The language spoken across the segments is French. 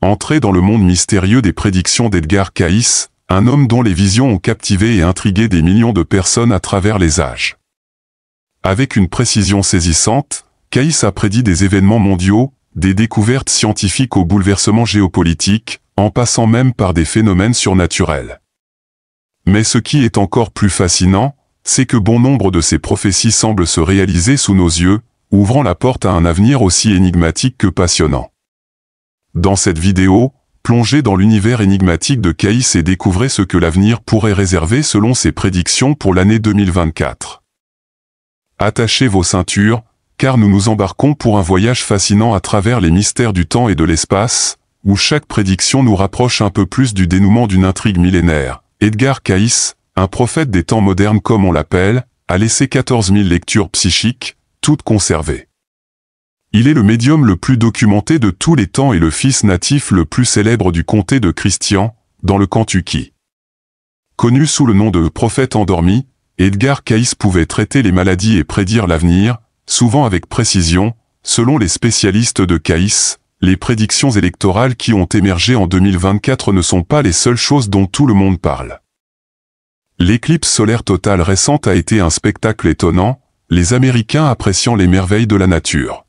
Entrez dans le monde mystérieux des prédictions d'Edgar Cayce, un homme dont les visions ont captivé et intrigué des millions de personnes à travers les âges. Avec une précision saisissante, Cayce a prédit des événements mondiaux, des découvertes scientifiques aux bouleversements géopolitiques, en passant même par des phénomènes surnaturels. Mais ce qui est encore plus fascinant, c'est que bon nombre de ces prophéties semblent se réaliser sous nos yeux, ouvrant la porte à un avenir aussi énigmatique que passionnant. Dans cette vidéo, plongez dans l'univers énigmatique de Cayce et découvrez ce que l'avenir pourrait réserver selon ses prédictions pour l'année 2024. Attachez vos ceintures, car nous nous embarquons pour un voyage fascinant à travers les mystères du temps et de l'espace, où chaque prédiction nous rapproche un peu plus du dénouement d'une intrigue millénaire. Edgar Cayce, un prophète des temps modernes comme on l'appelle, a laissé 14 000 lectures psychiques, toutes conservées. Il est le médium le plus documenté de tous les temps et le fils natif le plus célèbre du comté de Christian, dans le Kentucky. Connu sous le nom de prophète endormi, Edgar Cayce pouvait traiter les maladies et prédire l'avenir, souvent avec précision. Selon les spécialistes de Cayce, les prédictions électorales qui ont émergé en 2024 ne sont pas les seules choses dont tout le monde parle. L'éclipse solaire totale récente a été un spectacle étonnant, les Américains appréciant les merveilles de la nature.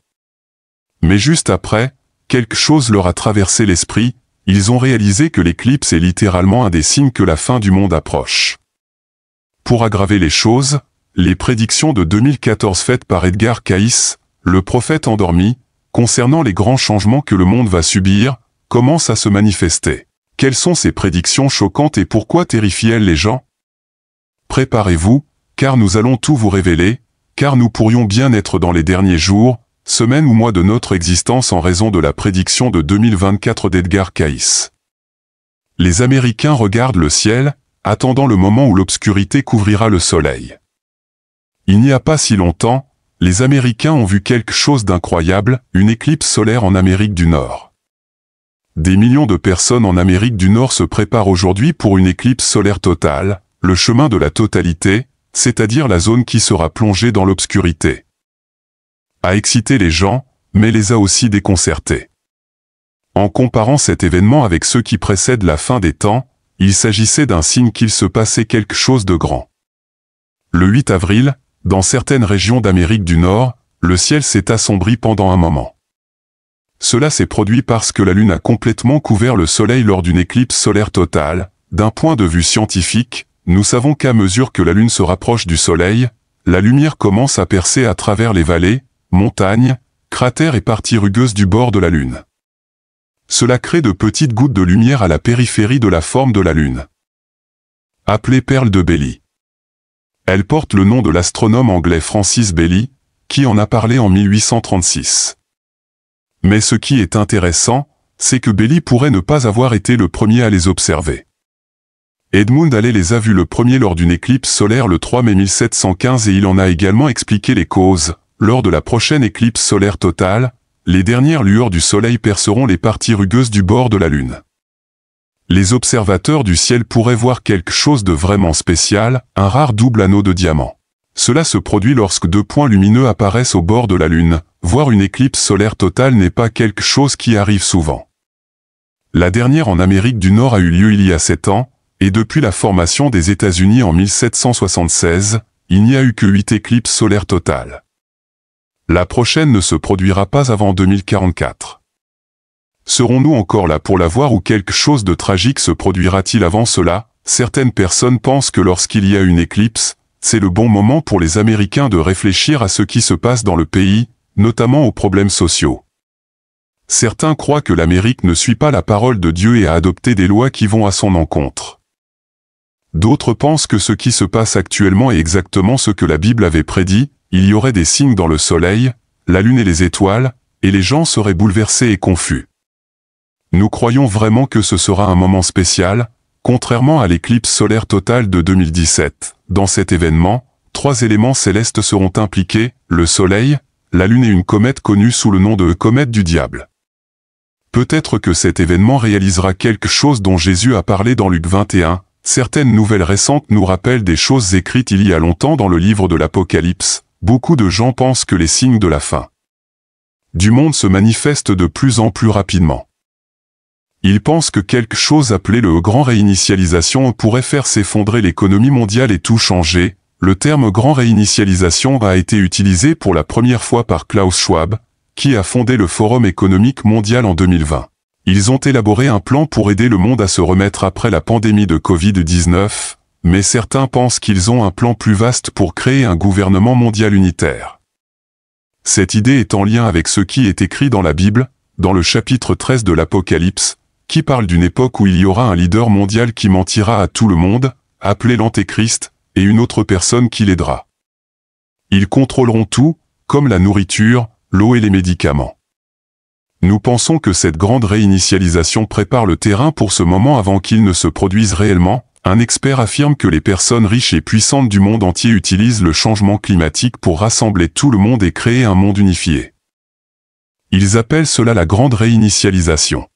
Mais juste après, quelque chose leur a traversé l'esprit, ils ont réalisé que l'éclipse est littéralement un des signes que la fin du monde approche. Pour aggraver les choses, les prédictions de 2014 faites par Edgar Cayce, le prophète endormi, concernant les grands changements que le monde va subir, commencent à se manifester. Quelles sont ces prédictions choquantes et pourquoi terrifient-elles les gens? Préparez-vous, car nous allons tout vous révéler, car nous pourrions bien être dans les derniers jours, semaines ou mois de notre existence en raison de la prédiction de 2024 d'Edgar Cayce. Les Américains regardent le ciel, attendant le moment où l'obscurité couvrira le soleil. Il n'y a pas si longtemps, les Américains ont vu quelque chose d'incroyable, une éclipse solaire en Amérique du Nord. Des millions de personnes en Amérique du Nord se préparent aujourd'hui pour une éclipse solaire totale, le chemin de la totalité, c'est-à-dire la zone qui sera plongée dans l'obscurité. A excité les gens, mais les a aussi déconcertés. En comparant cet événement avec ceux qui précèdent la fin des temps, il s'agissait d'un signe qu'il se passait quelque chose de grand. Le 8 avril, dans certaines régions d'Amérique du Nord, le ciel s'est assombri pendant un moment. Cela s'est produit parce que la Lune a complètement couvert le Soleil lors d'une éclipse solaire totale. D'un point de vue scientifique, nous savons qu'à mesure que la Lune se rapproche du Soleil, la lumière commence à percer à travers les vallées, montagnes, cratères et parties rugueuses du bord de la Lune. Cela crée de petites gouttes de lumière à la périphérie de la forme de la Lune. Appelée perle de Belly. Elle porte le nom de l'astronome anglais Francis Belly, qui en a parlé en 1836. Mais ce qui est intéressant, c'est que Belly pourrait ne pas avoir été le premier à les observer. Edmund Halley les a vus le premier lors d'une éclipse solaire le 3 mai 1715 et il en a également expliqué les causes. Lors de la prochaine éclipse solaire totale, les dernières lueurs du Soleil perceront les parties rugueuses du bord de la Lune. Les observateurs du ciel pourraient voir quelque chose de vraiment spécial, un rare double anneau de diamant. Cela se produit lorsque deux points lumineux apparaissent au bord de la Lune. Voir une éclipse solaire totale n'est pas quelque chose qui arrive souvent. La dernière en Amérique du Nord a eu lieu il y a 7 ans, et depuis la formation des États-Unis en 1776, il n'y a eu que 8 éclipses solaires totales. La prochaine ne se produira pas avant 2044. Serons-nous encore là pour la voir ou quelque chose de tragique se produira-t-il avant cela? Certaines personnes pensent que lorsqu'il y a une éclipse, c'est le bon moment pour les Américains de réfléchir à ce qui se passe dans le pays, notamment aux problèmes sociaux. Certains croient que l'Amérique ne suit pas la parole de Dieu et a adopté des lois qui vont à son encontre. D'autres pensent que ce qui se passe actuellement est exactement ce que la Bible avait prédit. Il y aurait des signes dans le soleil, la lune et les étoiles, et les gens seraient bouleversés et confus. Nous croyons vraiment que ce sera un moment spécial, contrairement à l'éclipse solaire totale de 2017. Dans cet événement, 3 éléments célestes seront impliqués, le soleil, la lune et une comète connue sous le nom de comète du diable. Peut-être que cet événement réalisera quelque chose dont Jésus a parlé dans Luc 21. Certaines nouvelles récentes nous rappellent des choses écrites il y a longtemps dans le livre de l'Apocalypse. Beaucoup de gens pensent que les signes de la fin du monde se manifestent de plus en plus rapidement. Il pense que quelque chose appelé le grand réinitialisation pourrait faire s'effondrer l'économie mondiale et tout changer. Le terme grand réinitialisation a été utilisé pour la première fois par Klaus Schwab, qui a fondé le Forum économique mondial en 2020. Ils ont élaboré un plan pour aider le monde à se remettre après la pandémie de Covid-19, mais certains pensent qu'ils ont un plan plus vaste pour créer un gouvernement mondial unitaire. Cette idée est en lien avec ce qui est écrit dans la Bible, dans le chapitre 13 de l'Apocalypse, qui parle d'une époque où il y aura un leader mondial qui mentira à tout le monde, appelé l'Antéchrist, et une autre personne qui l'aidera. Ils contrôleront tout, comme la nourriture, l'eau et les médicaments. Nous pensons que cette grande réinitialisation prépare le terrain pour ce moment avant qu'il ne se produise réellement. Un expert affirme que les personnes riches et puissantes du monde entier utilisent le changement climatique pour rassembler tout le monde et créer un monde unifié. Ils appellent cela la grande réinitialisation.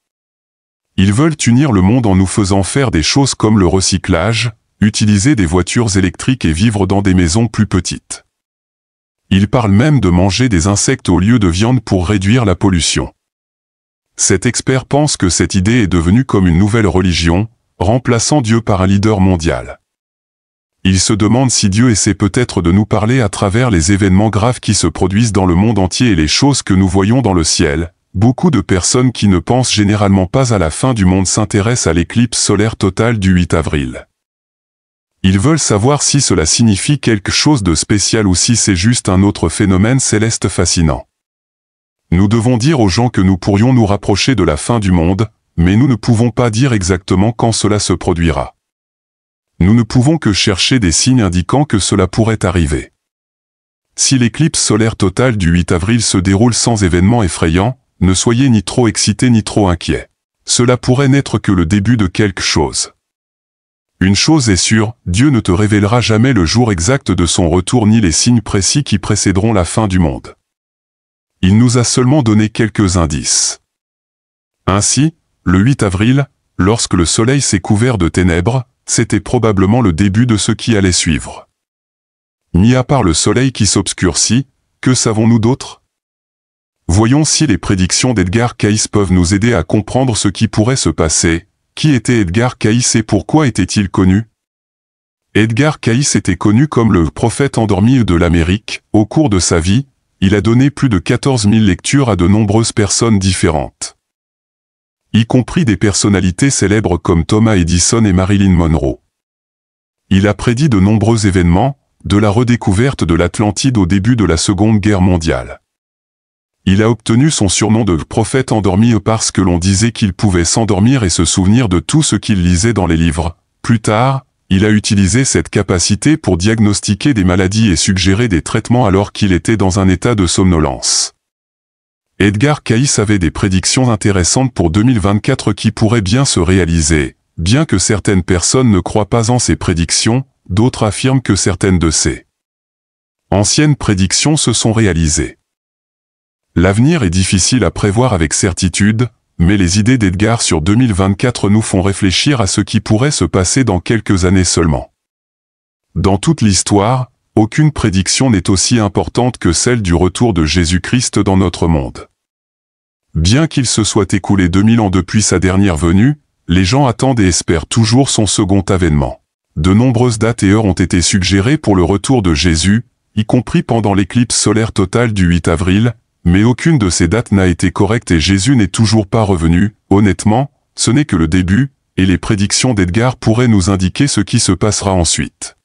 Ils veulent unir le monde en nous faisant faire des choses comme le recyclage, utiliser des voitures électriques et vivre dans des maisons plus petites. Ils parlent même de manger des insectes au lieu de viande pour réduire la pollution. Cet expert pense que cette idée est devenue comme une nouvelle religion, remplaçant Dieu par un leader mondial. Il se demande si Dieu essaie peut-être de nous parler à travers les événements graves qui se produisent dans le monde entier et les choses que nous voyons dans le ciel. Beaucoup de personnes qui ne pensent généralement pas à la fin du monde s'intéressent à l'éclipse solaire totale du 8 avril. Ils veulent savoir si cela signifie quelque chose de spécial ou si c'est juste un autre phénomène céleste fascinant. Nous devons dire aux gens que nous pourrions nous rapprocher de la fin du monde, mais nous ne pouvons pas dire exactement quand cela se produira. Nous ne pouvons que chercher des signes indiquant que cela pourrait arriver. Si l'éclipse solaire totale du 8 avril se déroule sans événement effrayant, ne soyez ni trop excités ni trop inquiets. Cela pourrait n'être que le début de quelque chose. Une chose est sûre, Dieu ne te révélera jamais le jour exact de son retour ni les signes précis qui précéderont la fin du monde. Il nous a seulement donné quelques indices. Ainsi, le 8 avril, lorsque le soleil s'est couvert de ténèbres, c'était probablement le début de ce qui allait suivre. Mis à part le soleil qui s'obscurcit, que savons-nous d'autre ? Voyons si les prédictions d'Edgar Cayce peuvent nous aider à comprendre ce qui pourrait se passer. Qui était Edgar Cayce et pourquoi était-il connu ? Edgar Cayce était connu comme le prophète endormi de l'Amérique. Au cours de sa vie, il a donné plus de 14 000 lectures à de nombreuses personnes différentes, y compris des personnalités célèbres comme Thomas Edison et Marilyn Monroe. Il a prédit de nombreux événements, de la redécouverte de l'Atlantide au début de la Seconde Guerre mondiale. Il a obtenu son surnom de prophète endormi parce que l'on disait qu'il pouvait s'endormir et se souvenir de tout ce qu'il lisait dans les livres. Plus tard, il a utilisé cette capacité pour diagnostiquer des maladies et suggérer des traitements alors qu'il était dans un état de somnolence. Edgar Cayce avait des prédictions intéressantes pour 2024 qui pourraient bien se réaliser. Bien que certaines personnes ne croient pas en ces prédictions, d'autres affirment que certaines de ces anciennes prédictions se sont réalisées. L'avenir est difficile à prévoir avec certitude, mais les idées d'Edgar sur 2024 nous font réfléchir à ce qui pourrait se passer dans quelques années seulement. Dans toute l'histoire, aucune prédiction n'est aussi importante que celle du retour de Jésus-Christ dans notre monde. Bien qu'il se soit écoulé 2000 ans depuis sa dernière venue, les gens attendent et espèrent toujours son second avènement. De nombreuses dates et heures ont été suggérées pour le retour de Jésus, y compris pendant l'éclipse solaire totale du 8 avril, mais aucune de ces dates n'a été correcte et Jésus n'est toujours pas revenu. Honnêtement, ce n'est que le début, et les prédictions d'Edgar pourraient nous indiquer ce qui se passera ensuite.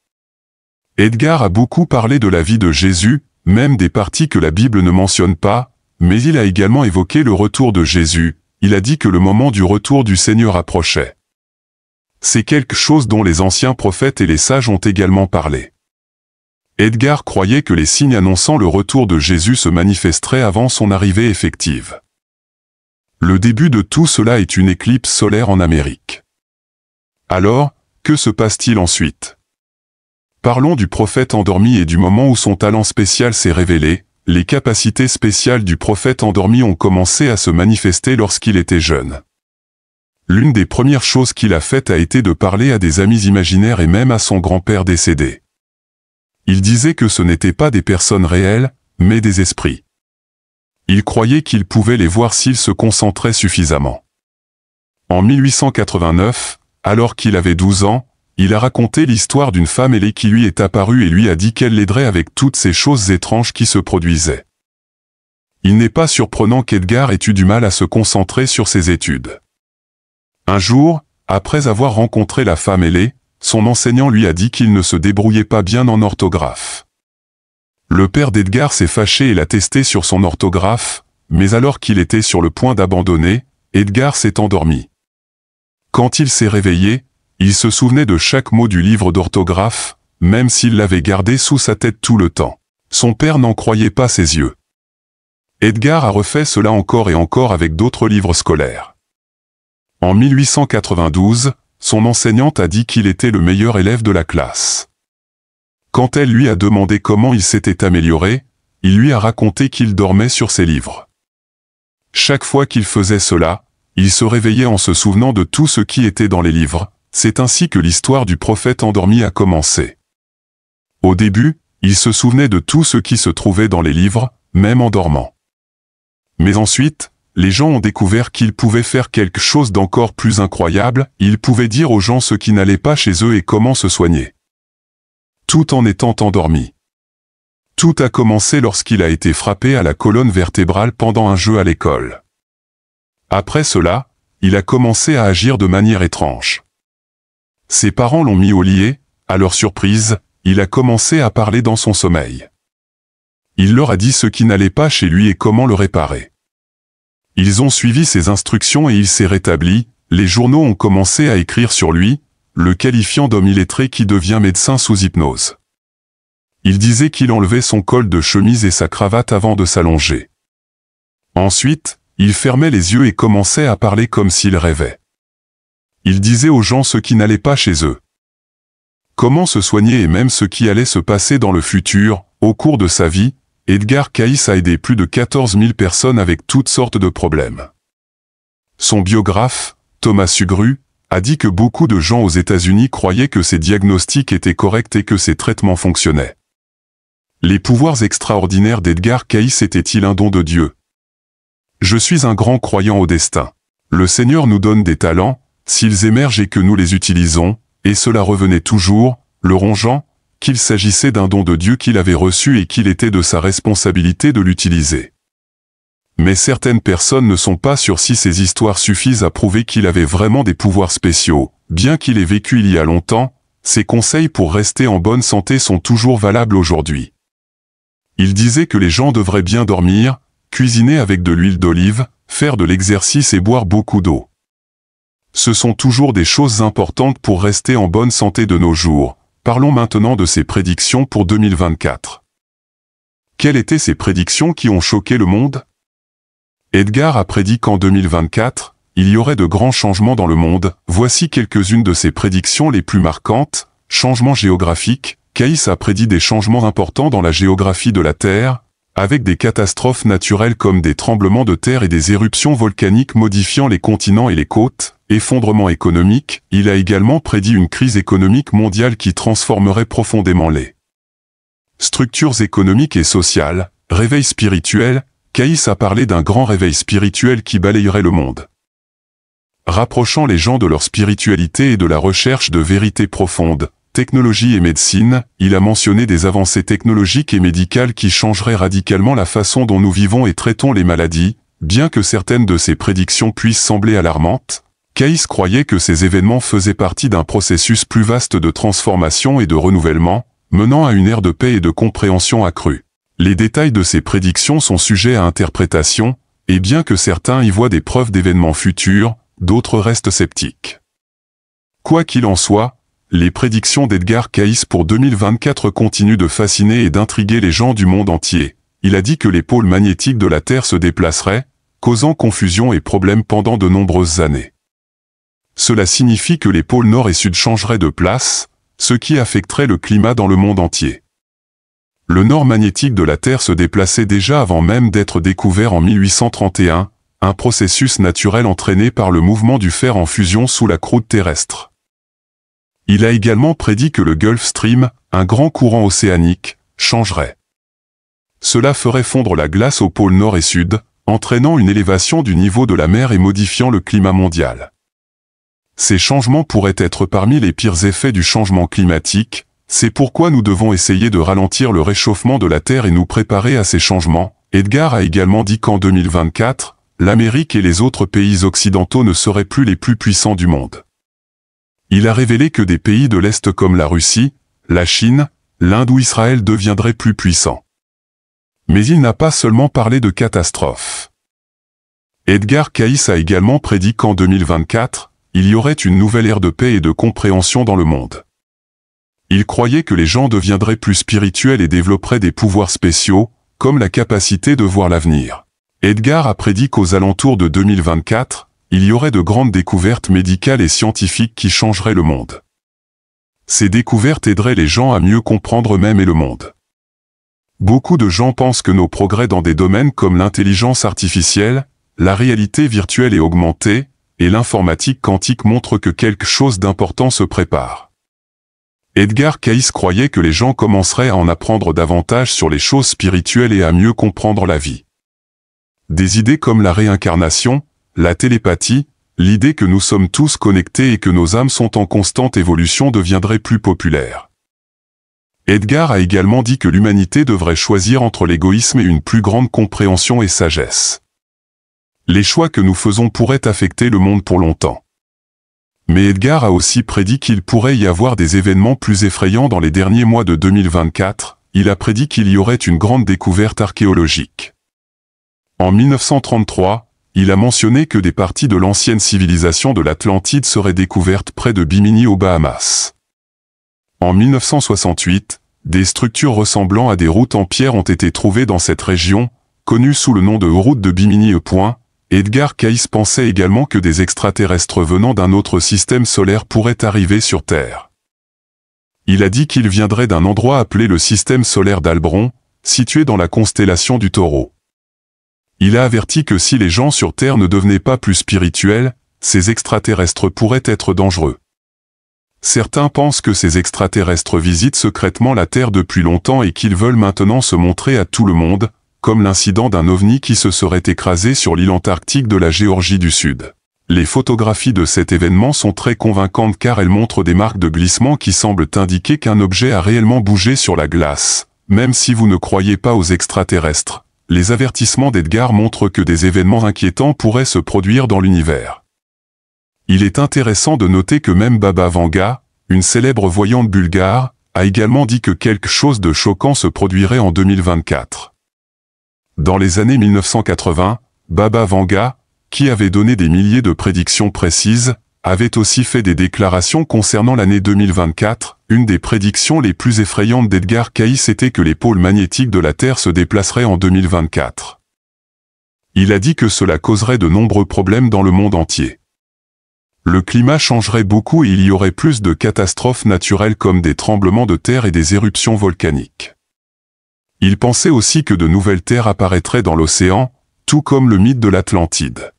Edgar a beaucoup parlé de la vie de Jésus, même des parties que la Bible ne mentionne pas, mais il a également évoqué le retour de Jésus. Il a dit que le moment du retour du Seigneur approchait. C'est quelque chose dont les anciens prophètes et les sages ont également parlé. Edgar croyait que les signes annonçant le retour de Jésus se manifesteraient avant son arrivée effective. Le début de tout cela est une éclipse solaire en Amérique. Alors, que se passe-t-il ensuite ? Parlons du prophète endormi et du moment où son talent spécial s'est révélé. Les capacités spéciales du prophète endormi ont commencé à se manifester lorsqu'il était jeune. L'une des premières choses qu'il a faites a été de parler à des amis imaginaires et même à son grand-père décédé. Il disait que ce n'étaient pas des personnes réelles, mais des esprits. Il croyait qu'il pouvait les voir s'il se concentrait suffisamment. En 1889, alors qu'il avait 12 ans, il a raconté l'histoire d'une femme ailée qui lui est apparue et lui a dit qu'elle l'aiderait avec toutes ces choses étranges qui se produisaient. Il n'est pas surprenant qu'Edgar ait eu du mal à se concentrer sur ses études. Un jour, après avoir rencontré la femme ailée, son enseignant lui a dit qu'il ne se débrouillait pas bien en orthographe. Le père d'Edgar s'est fâché et l'a testé sur son orthographe, mais alors qu'il était sur le point d'abandonner, Edgar s'est endormi. Quand il s'est réveillé, il se souvenait de chaque mot du livre d'orthographe, même s'il l'avait gardé sous sa tête tout le temps. Son père n'en croyait pas ses yeux. Edgar a refait cela encore et encore avec d'autres livres scolaires. En 1892, son enseignante a dit qu'il était le meilleur élève de la classe. Quand elle lui a demandé comment il s'était amélioré, il lui a raconté qu'il dormait sur ses livres. Chaque fois qu'il faisait cela, il se réveillait en se souvenant de tout ce qui était dans les livres. C'est ainsi que l'histoire du prophète endormi a commencé. Au début, il se souvenait de tout ce qui se trouvait dans les livres, même en dormant. Mais ensuite, les gens ont découvert qu'ils pouvaient faire quelque chose d'encore plus incroyable, ils pouvaient dire aux gens ce qui n'allait pas chez eux et comment se soigner. Tout en étant endormi. Tout a commencé lorsqu'il a été frappé à la colonne vertébrale pendant un jeu à l'école. Après cela, il a commencé à agir de manière étrange. Ses parents l'ont mis au lit et, à leur surprise, il a commencé à parler dans son sommeil. Il leur a dit ce qui n'allait pas chez lui et comment le réparer. Ils ont suivi ses instructions et il s'est rétabli. Les journaux ont commencé à écrire sur lui, le qualifiant d'homme illettré qui devient médecin sous hypnose. Il disait qu'il enlevait son col de chemise et sa cravate avant de s'allonger. Ensuite, il fermait les yeux et commençait à parler comme s'il rêvait. Il disait aux gens ce qui n'allait pas chez eux. Comment se soigner et même ce qui allait se passer dans le futur. Au cours de sa vie, Edgar Cayce a aidé plus de 14 000 personnes avec toutes sortes de problèmes. Son biographe, Thomas Sugru, a dit que beaucoup de gens aux États-Unis croyaient que ses diagnostics étaient corrects et que ses traitements fonctionnaient. Les pouvoirs extraordinaires d'Edgar Cayce étaient-ils un don de Dieu? Je suis un grand croyant au destin. Le Seigneur nous donne des talents, s'ils émergent et que nous les utilisons, et cela revenait toujours, le rongeant, qu'il s'agissait d'un don de Dieu qu'il avait reçu et qu'il était de sa responsabilité de l'utiliser. Mais certaines personnes ne sont pas sûres si ces histoires suffisent à prouver qu'il avait vraiment des pouvoirs spéciaux. Bien qu'il ait vécu il y a longtemps, ses conseils pour rester en bonne santé sont toujours valables aujourd'hui. Il disait que les gens devraient bien dormir, cuisiner avec de l'huile d'olive, faire de l'exercice et boire beaucoup d'eau. Ce sont toujours des choses importantes pour rester en bonne santé de nos jours. Parlons maintenant de ses prédictions pour 2024. Quelles étaient ces prédictions qui ont choqué le monde? Edgar a prédit qu'en 2024, il y aurait de grands changements dans le monde. Voici quelques-unes de ses prédictions les plus marquantes. Changement géographique. Cayce a prédit des changements importants dans la géographie de la Terre, avec des catastrophes naturelles comme des tremblements de terre et des éruptions volcaniques modifiant les continents et les côtes. Effondrement économique, il a également prédit une crise économique mondiale qui transformerait profondément les structures économiques et sociales. Réveil spirituel, Cayce a parlé d'un grand réveil spirituel qui balayerait le monde. Rapprochant les gens de leur spiritualité et de la recherche de vérités profondes, technologie et médecine, il a mentionné des avancées technologiques et médicales qui changeraient radicalement la façon dont nous vivons et traitons les maladies. Bien que certaines de ces prédictions puissent sembler alarmantes, Cayce croyait que ces événements faisaient partie d'un processus plus vaste de transformation et de renouvellement, menant à une ère de paix et de compréhension accrue. Les détails de ces prédictions sont sujets à interprétation, et bien que certains y voient des preuves d'événements futurs, d'autres restent sceptiques. Quoi qu'il en soit, les prédictions d'Edgar Cayce pour 2024 continuent de fasciner et d'intriguer les gens du monde entier. Il a dit que les pôles magnétiques de la Terre se déplaceraient, causant confusion et problèmes pendant de nombreuses années. Cela signifie que les pôles nord et sud changeraient de place, ce qui affecterait le climat dans le monde entier. Le nord magnétique de la Terre se déplaçait déjà avant même d'être découvert en 1831, un processus naturel entraîné par le mouvement du fer en fusion sous la croûte terrestre. Il a également prédit que le Gulf Stream, un grand courant océanique, changerait. Cela ferait fondre la glace aux pôles nord et sud, entraînant une élévation du niveau de la mer et modifiant le climat mondial. Ces changements pourraient être parmi les pires effets du changement climatique, c'est pourquoi nous devons essayer de ralentir le réchauffement de la Terre et nous préparer à ces changements. Edgar a également dit qu'en 2024, l'Amérique et les autres pays occidentaux ne seraient plus les plus puissants du monde. Il a révélé que des pays de l'Est comme la Russie, la Chine, l'Inde ou Israël deviendraient plus puissants. Mais il n'a pas seulement parlé de catastrophes. Edgar Cayce a également prédit qu'en 2024, il y aurait une nouvelle ère de paix et de compréhension dans le monde. Il croyait que les gens deviendraient plus spirituels et développeraient des pouvoirs spéciaux, comme la capacité de voir l'avenir. Edgar a prédit qu'aux alentours de 2024, il y aurait de grandes découvertes médicales et scientifiques qui changeraient le monde. Ces découvertes aideraient les gens à mieux comprendre eux-mêmes et le monde. Beaucoup de gens pensent que nos progrès dans des domaines comme l'intelligence artificielle, la réalité virtuelle et augmentée, et l'informatique quantique montrent que quelque chose d'important se prépare. Edgar Cayce croyait que les gens commenceraient à en apprendre davantage sur les choses spirituelles et à mieux comprendre la vie. Des idées comme la réincarnation, la télépathie, l'idée que nous sommes tous connectés et que nos âmes sont en constante évolution deviendraient plus populaires. Edgar a également dit que l'humanité devrait choisir entre l'égoïsme et une plus grande compréhension et sagesse. Les choix que nous faisons pourraient affecter le monde pour longtemps. Mais Edgar a aussi prédit qu'il pourrait y avoir des événements plus effrayants dans les derniers mois de 2024, il a prédit qu'il y aurait une grande découverte archéologique. En 1933, il a mentionné que des parties de l'ancienne civilisation de l'Atlantide seraient découvertes près de Bimini aux Bahamas. En 1968, des structures ressemblant à des routes en pierre ont été trouvées dans cette région, connue sous le nom de route de Bimini. Edgar Cayce pensait également que des extraterrestres venant d'un autre système solaire pourraient arriver sur Terre. Il a dit qu'ils viendraient d'un endroit appelé le système solaire d'Albron, situé dans la constellation du Taureau. Il a averti que si les gens sur Terre ne devenaient pas plus spirituels, ces extraterrestres pourraient être dangereux. Certains pensent que ces extraterrestres visitent secrètement la Terre depuis longtemps et qu'ils veulent maintenant se montrer à tout le monde, comme l'incident d'un ovni qui se serait écrasé sur l'île antarctique de la Géorgie du Sud. Les photographies de cet événement sont très convaincantes car elles montrent des marques de glissement qui semblent indiquer qu'un objet a réellement bougé sur la glace. Même si vous ne croyez pas aux extraterrestres, les avertissements d'Edgar montrent que des événements inquiétants pourraient se produire dans l'univers. Il est intéressant de noter que même Baba Vanga, une célèbre voyante bulgare, a également dit que quelque chose de choquant se produirait en 2024. Dans les années 1980, Baba Vanga, qui avait donné des milliers de prédictions précises, avait aussi fait des déclarations concernant l'année 2024. Une des prédictions les plus effrayantes d'Edgar Cayce était que les pôles magnétiques de la Terre se déplaceraient en 2024. Il a dit que cela causerait de nombreux problèmes dans le monde entier. Le climat changerait beaucoup et il y aurait plus de catastrophes naturelles comme des tremblements de terre et des éruptions volcaniques. Il pensait aussi que de nouvelles terres apparaîtraient dans l'océan, tout comme le mythe de l'Atlantide.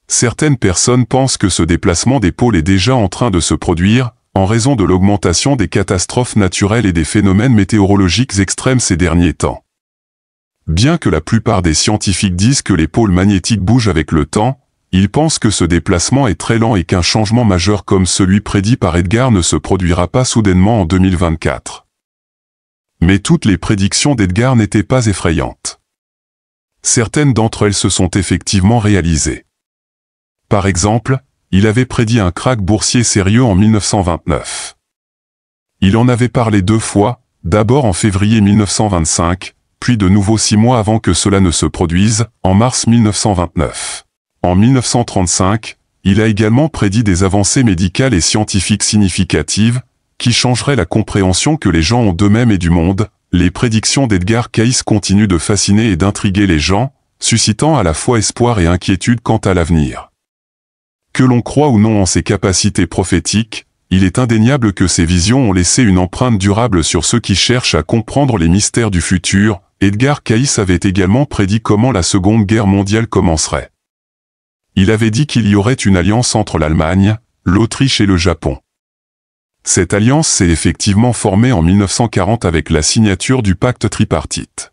Certaines personnes pensent que ce déplacement des pôles est déjà en train de se produire, en raison de l'augmentation des catastrophes naturelles et des phénomènes météorologiques extrêmes ces derniers temps. Bien que la plupart des scientifiques disent que les pôles magnétiques bougent avec le temps, ils pensent que ce déplacement est très lent et qu'un changement majeur comme celui prédit par Edgar ne se produira pas soudainement en 2024. Mais toutes les prédictions d'Edgar n'étaient pas effrayantes. Certaines d'entre elles se sont effectivement réalisées. Par exemple, il avait prédit un krach boursier sérieux en 1929. Il en avait parlé 2 fois, d'abord en février 1925, puis de nouveau 6 mois avant que cela ne se produise, en mars 1929. En 1935, il a également prédit des avancées médicales et scientifiques significatives, qui changeraient la compréhension que les gens ont d'eux-mêmes et du monde. Les prédictions d'Edgar Cayce continuent de fasciner et d'intriguer les gens, suscitant à la fois espoir et inquiétude quant à l'avenir. Que l'on croit ou non en ses capacités prophétiques, il est indéniable que ses visions ont laissé une empreinte durable sur ceux qui cherchent à comprendre les mystères du futur. Edgar Cayce avait également prédit comment la Seconde Guerre mondiale commencerait. Il avait dit qu'il y aurait une alliance entre l'Allemagne, l'Autriche et le Japon. Cette alliance s'est effectivement formée en 1940 avec la signature du pacte tripartite.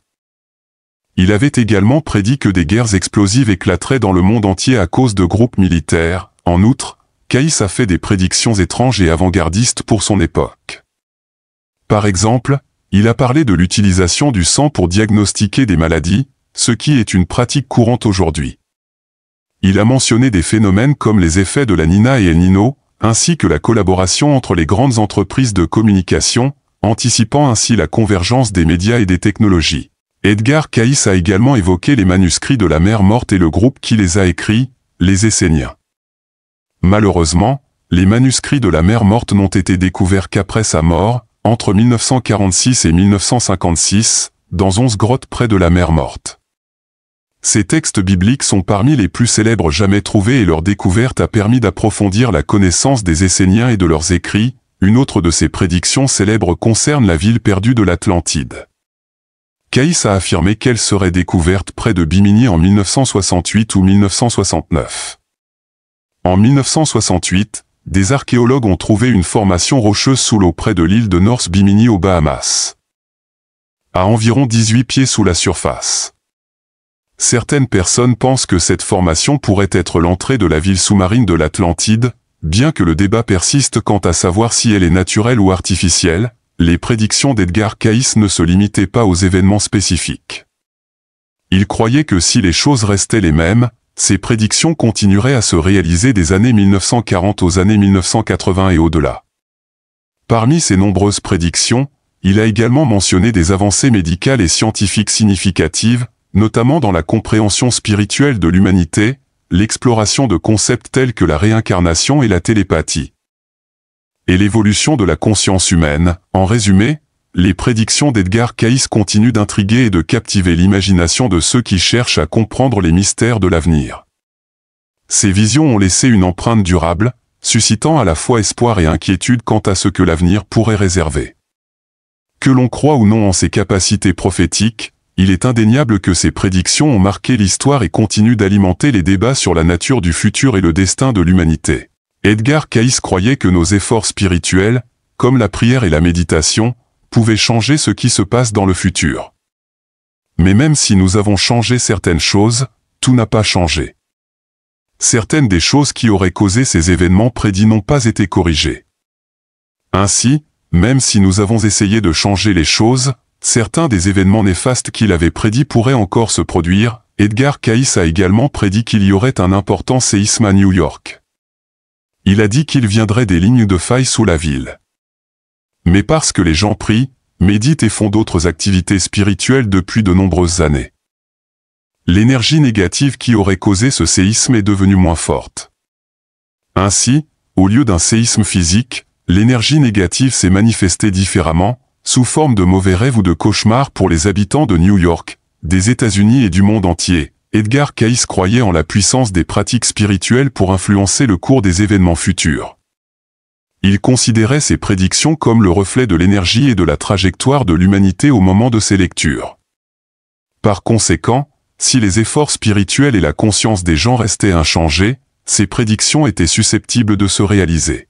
Il avait également prédit que des guerres explosives éclateraient dans le monde entier à cause de groupes militaires. En outre, Cayce a fait des prédictions étranges et avant-gardistes pour son époque. Par exemple, il a parlé de l'utilisation du sang pour diagnostiquer des maladies, ce qui est une pratique courante aujourd'hui. Il a mentionné des phénomènes comme les effets de la Nina et El Niño, ainsi que la collaboration entre les grandes entreprises de communication, anticipant ainsi la convergence des médias et des technologies. Edgar Cayce a également évoqué les manuscrits de la Mer Morte et le groupe qui les a écrits, les Esséniens. Malheureusement, les manuscrits de la Mer Morte n'ont été découverts qu'après sa mort, entre 1946 et 1956, dans 11 grottes près de la Mer Morte. Ces textes bibliques sont parmi les plus célèbres jamais trouvés et leur découverte a permis d'approfondir la connaissance des Esséniens et de leurs écrits. Une autre de ces prédictions célèbres concerne la ville perdue de l'Atlantide. Cayce a affirmé qu'elle serait découverte près de Bimini en 1968 ou 1969. En 1968, des archéologues ont trouvé une formation rocheuse sous l'eau près de l'île de North Bimini aux Bahamas, à environ 18 pieds sous la surface. Certaines personnes pensent que cette formation pourrait être l'entrée de la ville sous-marine de l'Atlantide, bien que le débat persiste quant à savoir si elle est naturelle ou artificielle. Les prédictions d'Edgar Cayce ne se limitaient pas aux événements spécifiques. Il croyait que si les choses restaient les mêmes, ces prédictions continueraient à se réaliser des années 1940 aux années 1980 et au-delà. Parmi ces nombreuses prédictions, il a également mentionné des avancées médicales et scientifiques significatives, notamment dans la compréhension spirituelle de l'humanité, l'exploration de concepts tels que la réincarnation et la télépathie, et l'évolution de la conscience humaine. En résumé, les prédictions d'Edgar Cayce continuent d'intriguer et de captiver l'imagination de ceux qui cherchent à comprendre les mystères de l'avenir. Ces visions ont laissé une empreinte durable, suscitant à la fois espoir et inquiétude quant à ce que l'avenir pourrait réserver. Que l'on croit ou non en ses capacités prophétiques, il est indéniable que ces prédictions ont marqué l'histoire et continuent d'alimenter les débats sur la nature du futur et le destin de l'humanité. Edgar Cayce croyait que nos efforts spirituels, comme la prière et la méditation, pouvaient changer ce qui se passe dans le futur. Mais même si nous avons changé certaines choses, tout n'a pas changé. Certaines des choses qui auraient causé ces événements prédits n'ont pas été corrigées. Ainsi, même si nous avons essayé de changer les choses, certains des événements néfastes qu'il avait prédits pourraient encore se produire. Edgar Cayce a également prédit qu'il y aurait un important séisme à New York. Il a dit qu'il viendrait des lignes de faille sous la ville. Mais parce que les gens prient, méditent et font d'autres activités spirituelles depuis de nombreuses années, l'énergie négative qui aurait causé ce séisme est devenue moins forte. Ainsi, au lieu d'un séisme physique, l'énergie négative s'est manifestée différemment, sous forme de mauvais rêves ou de cauchemars pour les habitants de New York, des États-Unis et du monde entier. Edgar Cayce croyait en la puissance des pratiques spirituelles pour influencer le cours des événements futurs. Il considérait ses prédictions comme le reflet de l'énergie et de la trajectoire de l'humanité au moment de ses lectures. Par conséquent, si les efforts spirituels et la conscience des gens restaient inchangés, ces prédictions étaient susceptibles de se réaliser.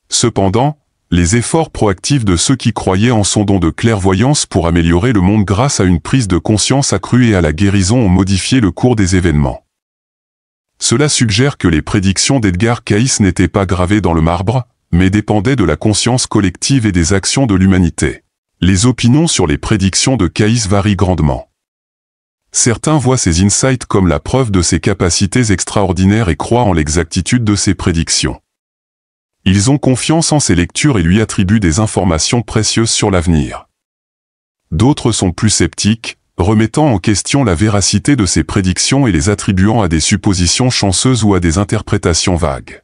Cependant, les efforts proactifs de ceux qui croyaient en son don de clairvoyance pour améliorer le monde grâce à une prise de conscience accrue et à la guérison ont modifié le cours des événements. Cela suggère que les prédictions d'Edgar Cayce n'étaient pas gravées dans le marbre, mais dépendaient de la conscience collective et des actions de l'humanité. Les opinions sur les prédictions de Cayce varient grandement. Certains voient ces insights comme la preuve de ses capacités extraordinaires et croient en l'exactitude de ses prédictions. Ils ont confiance en ses lectures et lui attribuent des informations précieuses sur l'avenir. D'autres sont plus sceptiques, remettant en question la véracité de ses prédictions et les attribuant à des suppositions chanceuses ou à des interprétations vagues.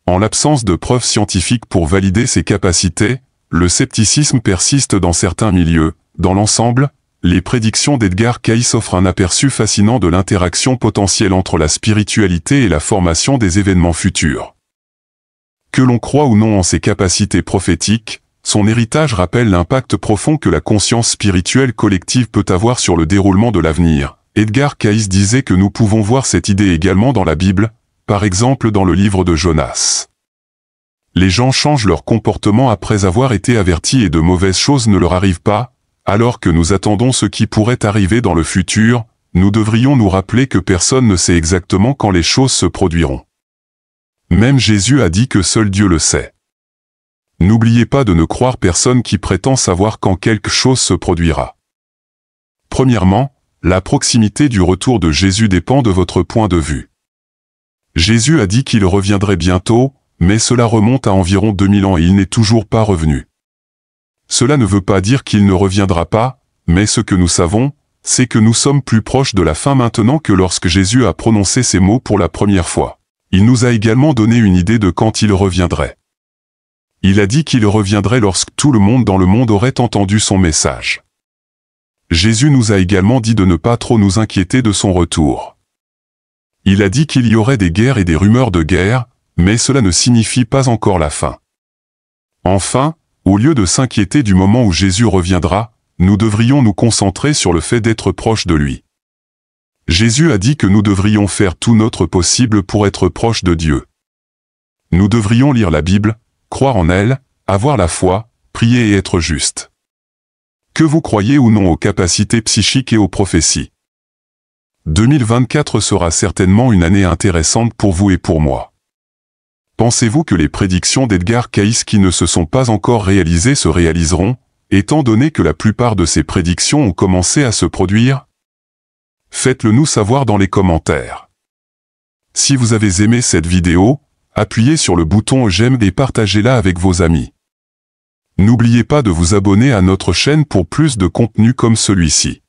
En l'absence de preuves scientifiques pour valider ses capacités, le scepticisme persiste dans certains milieux. Dans l'ensemble, les prédictions d'Edgar Cayce offrent un aperçu fascinant de l'interaction potentielle entre la spiritualité et la formation des événements futurs. Que l'on croit ou non en ses capacités prophétiques, son héritage rappelle l'impact profond que la conscience spirituelle collective peut avoir sur le déroulement de l'avenir. Edgar Cayce disait que nous pouvons voir cette idée également dans la Bible, par exemple dans le livre de Jonas. Les gens changent leur comportement après avoir été avertis et de mauvaises choses ne leur arrivent pas, alors que nous attendons ce qui pourrait arriver dans le futur. Nous devrions nous rappeler que personne ne sait exactement quand les choses se produiront. Même Jésus a dit que seul Dieu le sait. N'oubliez pas de ne croire personne qui prétend savoir quand quelque chose se produira. Premièrement, la proximité du retour de Jésus dépend de votre point de vue. Jésus a dit qu'il reviendrait bientôt, mais cela remonte à environ 2000 ans et il n'est toujours pas revenu. Cela ne veut pas dire qu'il ne reviendra pas, mais ce que nous savons, c'est que nous sommes plus proches de la fin maintenant que lorsque Jésus a prononcé ces mots pour la première fois. Il nous a également donné une idée de quand il reviendrait. Il a dit qu'il reviendrait lorsque tout le monde dans le monde aurait entendu son message. Jésus nous a également dit de ne pas trop nous inquiéter de son retour. Il a dit qu'il y aurait des guerres et des rumeurs de guerre, mais cela ne signifie pas encore la fin. Enfin, au lieu de s'inquiéter du moment où Jésus reviendra, nous devrions nous concentrer sur le fait d'être proche de lui. Jésus a dit que nous devrions faire tout notre possible pour être proche de Dieu. Nous devrions lire la Bible, croire en elle, avoir la foi, prier et être justes. Que vous croyez ou non aux capacités psychiques et aux prophéties. 2024 sera certainement une année intéressante pour vous et pour moi. Pensez-vous que les prédictions d'Edgar Cayce qui ne se sont pas encore réalisées se réaliseront, étant donné que la plupart de ces prédictions ont commencé à se produire? Faites-le nous savoir dans les commentaires. Si vous avez aimé cette vidéo, appuyez sur le bouton j'aime et partagez-la avec vos amis. N'oubliez pas de vous abonner à notre chaîne pour plus de contenu comme celui-ci.